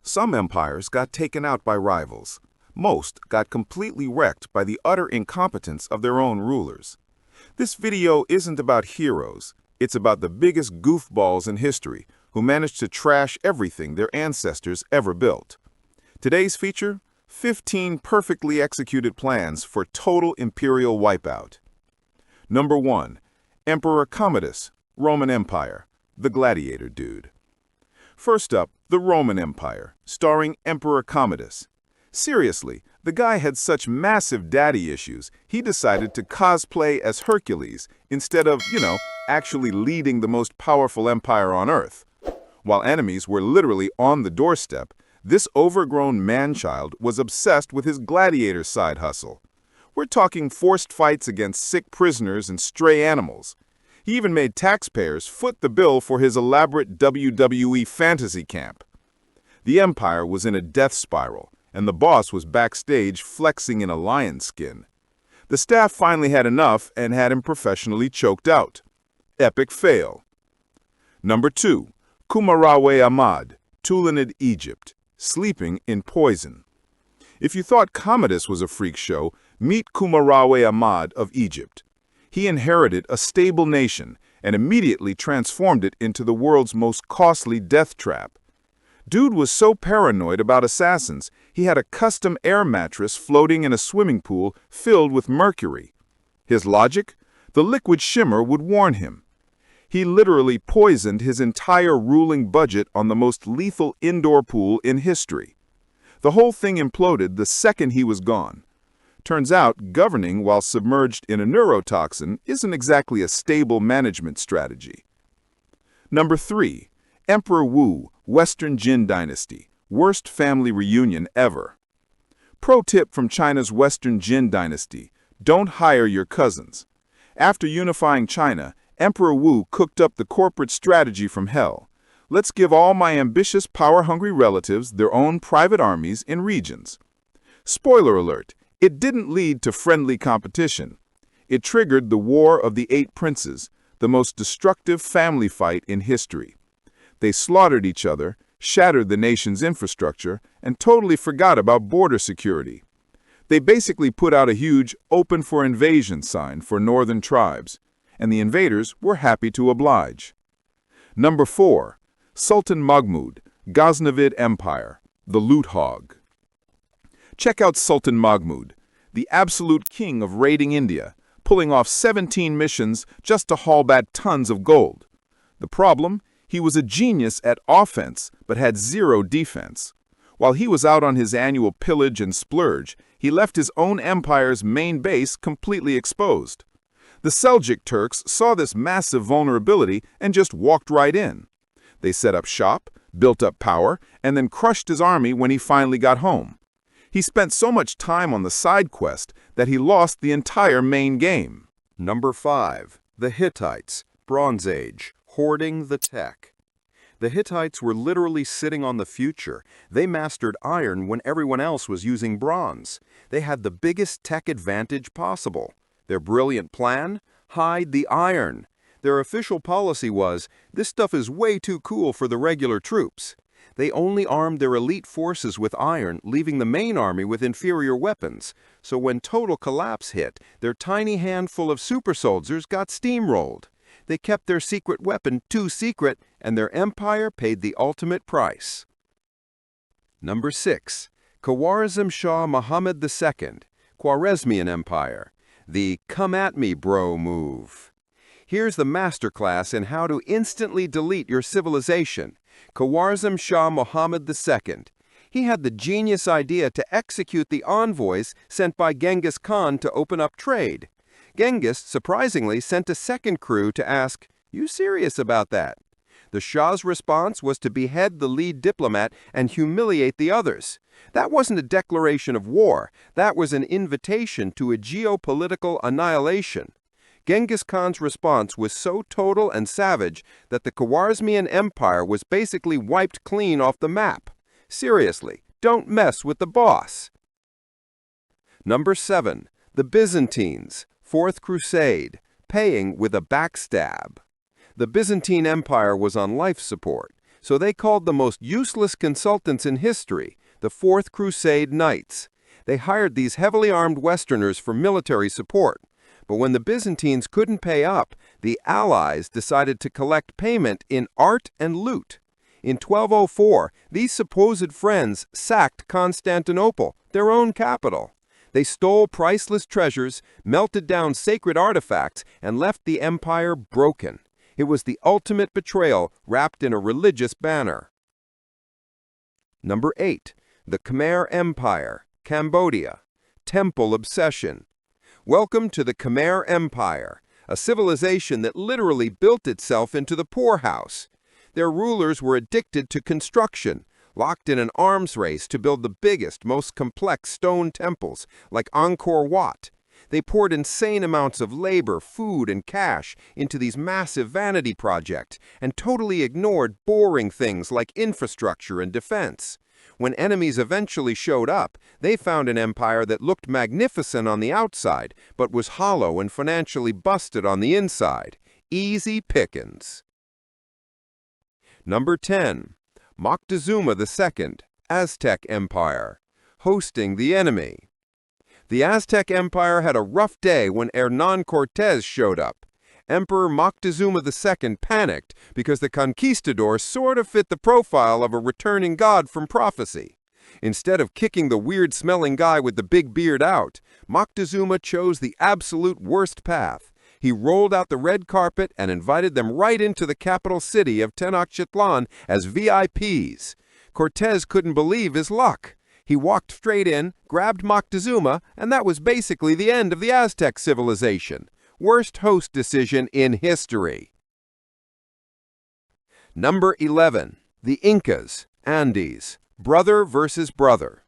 Some empires got taken out by rivals. Most got completely wrecked by the utter incompetence of their own rulers. This video isn't about heroes. It's about the biggest goofballs in history who managed to trash everything their ancestors ever built. Today's feature: 15 perfectly executed plans for total imperial wipeout. Number 1. Emperor Commodus, Roman Empire, the gladiator dude. First up, the Roman Empire, starring Emperor Commodus. Seriously, the guy had such massive daddy issues, he decided to cosplay as Hercules instead of, actually leading the most powerful empire on Earth. While enemies were literally on the doorstep, this overgrown man-child was obsessed with his gladiator side hustle. We're talking forced fights against sick prisoners and stray animals. He even made taxpayers foot the bill for his elaborate WWE fantasy camp. The empire was in a death spiral, and the boss was backstage flexing in a lion skin. The staff finally had enough and had him professionally choked out. Epic fail. Number 2. Kumarawe Ahmad, Tulanid, Egypt, sleeping in poison. If you thought Commodus was a freak show, meet Kumarawe Ahmad of Egypt. He inherited a stable nation and immediately transformed it into the world's most costly death trap. Dude was so paranoid about assassins, he had a custom air mattress floating in a swimming pool filled with mercury. His logic? The liquid shimmer would warn him. He literally poisoned his entire ruling budget on the most lethal indoor pool in history. The whole thing imploded the second he was gone. Turns out, governing while submerged in a neurotoxin isn't exactly a stable management strategy. Number 3. Emperor Wu, Western Jin Dynasty, worst family reunion ever. Pro tip from China's Western Jin Dynasty: don't hire your cousins. After unifying China, Emperor Wu cooked up the corporate strategy from hell. Let's give all my ambitious, power-hungry relatives their own private armies in regions. Spoiler alert, it didn't lead to friendly competition. It triggered the War of the Eight Princes, the most destructive family fight in history. They slaughtered each other, shattered the nation's infrastructure, and totally forgot about border security. They basically put out a huge "open for invasion" sign for northern tribes, and the invaders were happy to oblige. Number 4. Sultan Mahmud, Ghaznavid Empire, the loot hog. Check out Sultan Mahmud, the absolute king of raiding India, pulling off 17 missions just to haul back tons of gold. The problem? He was a genius at offense, but had zero defense. While he was out on his annual pillage and splurge, he left his own empire's main base completely exposed. The Seljuk Turks saw this massive vulnerability and just walked right in. They set up shop, built up power, and then crushed his army when he finally got home. He spent so much time on the side quest that he lost the entire main game. Number 5. The Hittites, Bronze Age, hoarding the tech. The Hittites were literally sitting on the future. They mastered iron when everyone else was using bronze. They had the biggest tech advantage possible. Their brilliant plan? Hide the iron. Their official policy was, this stuff is way too cool for the regular troops. They only armed their elite forces with iron, leaving the main army with inferior weapons. So when total collapse hit, their tiny handful of super soldiers got steamrolled. They kept their secret weapon too secret, and their empire paid the ultimate price. Number 6. Khwarezm Shah Muhammad II, Khwarezmian Empire, the "come at me, bro" move. Here's the masterclass in how to instantly delete your civilization. Khwarezm Shah Muhammad II. He had the genius idea to execute the envoys sent by Genghis Khan to open up trade. Genghis, surprisingly, sent a second crew to ask, "You serious about that?" The Shah's response was to behead the lead diplomat and humiliate the others. That wasn't a declaration of war. That was an invitation to a geopolitical annihilation. Genghis Khan's response was so total and savage that the Khwarezmian Empire was basically wiped clean off the map. Seriously, don't mess with the boss. Number 7. The Byzantines, Fourth Crusade, paying with a backstab. The Byzantine Empire was on life support. So they called the most useless consultants in history the Fourth Crusade Knights. They hired these heavily armed Westerners for military support. But when the Byzantines couldn't pay up, the Allies decided to collect payment in art and loot. In 1204, these supposed friends sacked Constantinople, their own capital. They stole priceless treasures, melted down sacred artifacts, and left the empire broken. It was the ultimate betrayal wrapped in a religious banner. Number 8. The Khmer Empire, Cambodia. Temple obsession. Welcome to the Khmer Empire, a civilization that literally built itself into the poorhouse. Their rulers were addicted to construction, locked in an arms race to build the biggest, most complex stone temples, like Angkor Wat. They poured insane amounts of labor, food, and cash into these massive vanity projects and totally ignored boring things like infrastructure and defense. When enemies eventually showed up, they found an empire that looked magnificent on the outside, but was hollow and financially busted on the inside. Easy pickings. Number 10. Moctezuma II, Aztec Empire. Hosting the enemy. The Aztec Empire had a rough day when Hernán Cortés showed up. Emperor Moctezuma II panicked because the conquistador sort of fit the profile of a returning god from prophecy. Instead of kicking the weird-smelling guy with the big beard out, Moctezuma chose the absolute worst path. He rolled out the red carpet and invited them right into the capital city of Tenochtitlan as VIPs. Cortés couldn't believe his luck. He walked straight in, grabbed Moctezuma, and that was basically the end of the Aztec civilization. Worst host decision in history. Number 11. The Incas, Andes. Brother versus brother.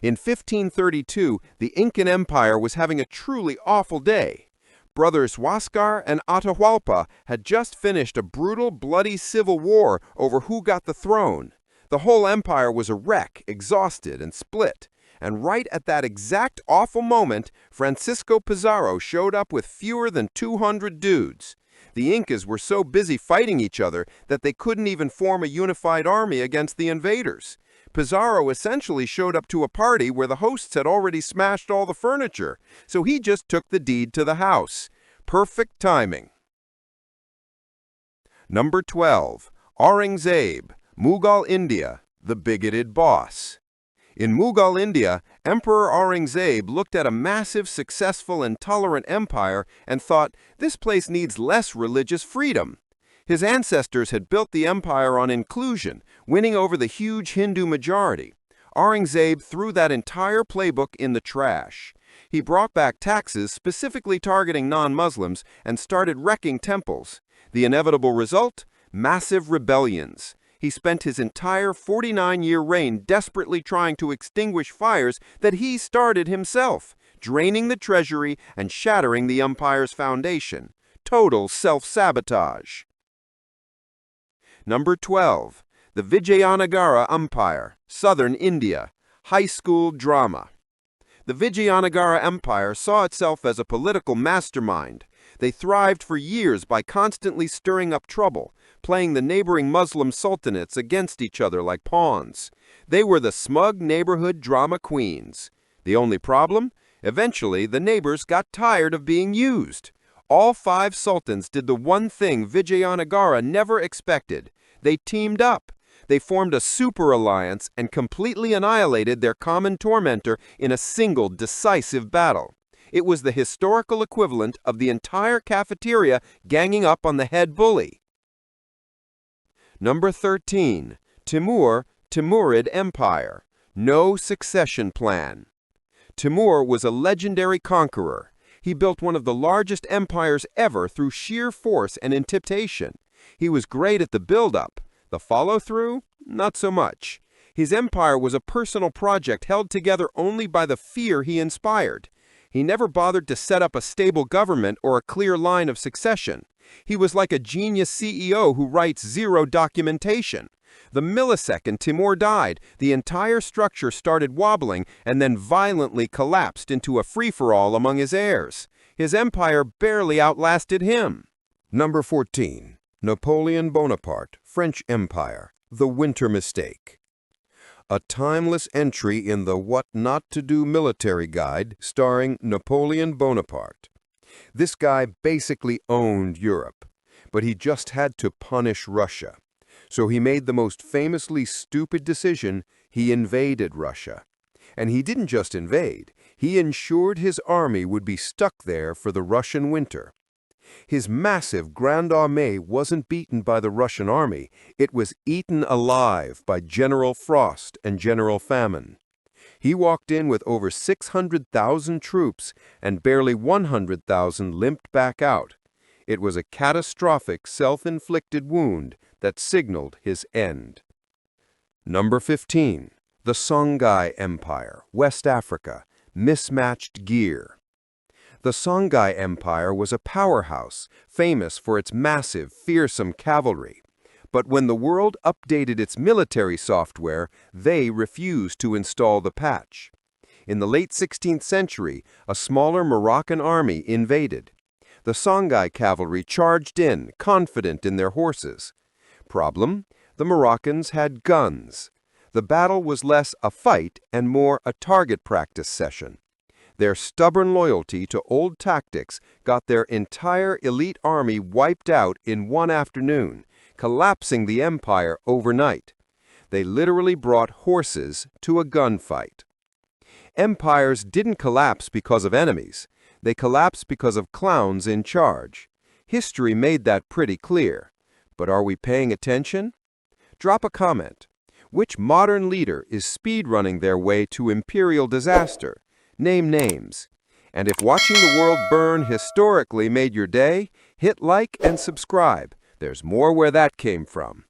In 1532, the Incan Empire was having a truly awful day. Brothers Huáscar and Atahualpa had just finished a brutal, bloody civil war over who got the throne. The whole empire was a wreck, exhausted, and split. And right at that exact awful moment, Francisco Pizarro showed up with fewer than 200 dudes. The Incas were so busy fighting each other that they couldn't even form a unified army against the invaders. Pizarro essentially showed up to a party where the hosts had already smashed all the furniture, so he just took the deed to the house. Perfect timing. Number 12. Aurangzeb, Mughal India, the bigoted boss. In Mughal India, Emperor Aurangzeb looked at a massive, successful, and tolerant empire and thought, this place needs less religious freedom. His ancestors had built the empire on inclusion, winning over the huge Hindu majority. Aurangzeb threw that entire playbook in the trash. He brought back taxes specifically targeting non-Muslims and started wrecking temples. The inevitable result? Massive rebellions. He spent his entire 49-year reign desperately trying to extinguish fires that he started himself, draining the treasury and shattering the empire's foundation. Total self-sabotage. Number 12. The Vijayanagara Empire, Southern India. High school drama. The Vijayanagara Empire saw itself as a political mastermind. They thrived for years by constantly stirring up trouble, playing the neighboring Muslim sultanates against each other like pawns. They were the smug neighborhood drama queens. The only problem? Eventually, the neighbors got tired of being used. All 5 sultans did the one thing Vijayanagara never expected. They teamed up. They formed a super alliance and completely annihilated their common tormentor in a single decisive battle. It was the historical equivalent of the entire cafeteria ganging up on the head bully. Number 13. Timur, Timurid Empire. No succession plan. Timur was a legendary conqueror. He built one of the largest empires ever through sheer force and intimidation. He was great at the build-up. The follow-through? Not so much. His empire was a personal project held together only by the fear he inspired. He never bothered to set up a stable government or a clear line of succession. He was like a genius CEO who writes zero documentation. The millisecond Timur died, the entire structure started wobbling and then violently collapsed into a free-for-all among his heirs. His empire barely outlasted him. Number 14. Napoleon Bonaparte, French Empire, The Winter Mistake. A timeless entry in the What Not to Do military guide starring Napoleon Bonaparte. This guy basically owned Europe, but he just had to punish Russia. So he made the most famously stupid decision: he invaded Russia. And he didn't just invade, he ensured his army would be stuck there for the Russian winter. His massive Grande Armée wasn't beaten by the Russian army, it was eaten alive by General Frost and General Famine. He walked in with over 600,000 troops, and barely 100,000 limped back out. It was a catastrophic self-inflicted wound that signaled his end. Number 15. The Songhai Empire, West Africa, mismatched gear. The Songhai Empire was a powerhouse, famous for its massive, fearsome cavalry. But when the world updated its military software, they refused to install the patch. In the late 16th century, a smaller Moroccan army invaded. The Songhai cavalry charged in, confident in their horses. Problem: the Moroccans had guns. The battle was less a fight and more a target practice session. Their stubborn loyalty to old tactics got their entire elite army wiped out in one afternoon, collapsing the empire overnight. They literally brought horses to a gunfight. Empires didn't collapse because of enemies. They collapsed because of clowns in charge. History made that pretty clear. But are we paying attention? Drop a comment. Which modern leader is speedrunning their way to imperial disaster? Name names. And if watching the world burn historically made your day, hit like and subscribe. There's more where that came from.